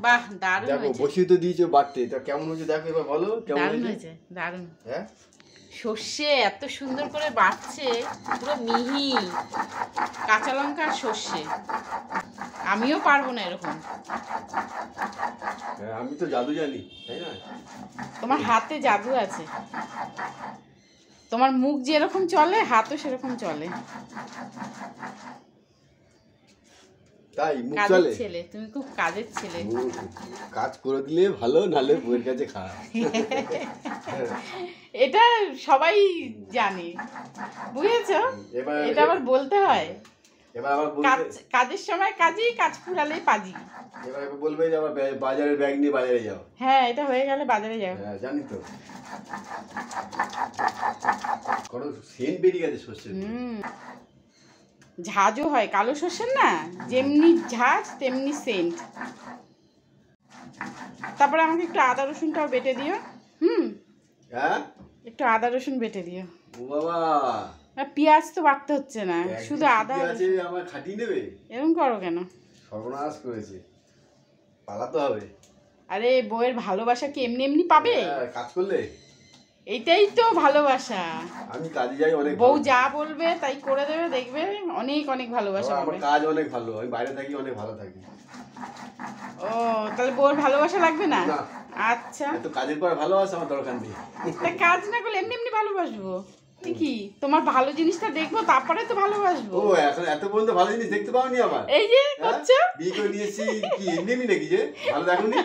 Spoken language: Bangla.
বাহ, দারুণ দেখো হয়েছে। বসিয়ে তো দিয়েছো বাড়তে, তা কেমন হয়েছে দেখো এবার বলো কেমন দারুণ হয়েছে। হয়েছে, দারুণ। হ্যাঁ সর্ষে এত সুন্দর করে বাটছে, পুরো মিহি কাঁচা লঙ্কা আর সর্ষে। আমিও পারবো না এরকম। হ্যাঁ, আমি তো জাদু জানি, তাই না? তোমার হাতে জাদু আছে। তোমার মুখ যেরকম চলে হাতও সেরকম চলে। তাই মুখ কাজের চলে। ছেলে, তুমি খুব কাজের ছেলে। কাজ করে দিলে ভালো, নালে বউয়ের কাছে খারাপ। এটা সবাই জানে, বুঝেছো? এটা আবার বলতে হয়। এবার আবার কাজের সময় কাজই, কাজ ফুরালেই পাজি। এবার বলবে যে আবার বাজারের ব্যাগ নিয়ে বাজারে যাও। হ্যাঁ, এটা হয়ে গেলে বাজারে যাও। হ্যাঁ জানি তো। কত সেন্ট বেরিয়ে গেছে সর্ষের। ঝাঁজও হয় কালো সর্ষের না, যেমনি ঝাঁজ তেমনি সেন্ট। তারপরে আমাকে একটু আদা রসুনটাও বেটে দিও। হ্যাঁ একটু আদা রসুন বেটে দিও। ও বাবা, আর পেঁয়াজ তো বাটতে হচ্ছে না, শুধু আদা আছে আমার খাটিয়ে নেবে। এরকম করো কেন? সর্বনাশ করেছে, পালাতে হবে। আরে বউয়ের ভালোবাসা কি এমনি এমনি পাবে? কাজ করলে এইটাই তো ভালোবাসা। আমি কাজে যাই অনেক, বউ যা বলবে তাই করে দেবে, দেখবে অনেক অনেক ভালোবাসা আমার পাবে। কাজ অনেক ভালো, আমি বাইরে থাকি অনেক ভালো থাকি। ও, তাহলে বউয়ের ভালোবাসা লাগবে না? না। আচ্ছা, এত কাজের পর ভালোবাসা আমার দরকার নেই। তা কাজ না করলে এমনি এমনি ভালোবাসবো কি? তোমার ভালো জিনিসটা দেখবো তারপরে তো ভালোবাসবো। ও এখন এত পর্যন্ত ভালো জিনিস দেখতে পাওনি আমার? এই যে করছো। বিয়ে করে নিয়েছি কি এমনি এমনি নাকি যে ভালো দেখোনি?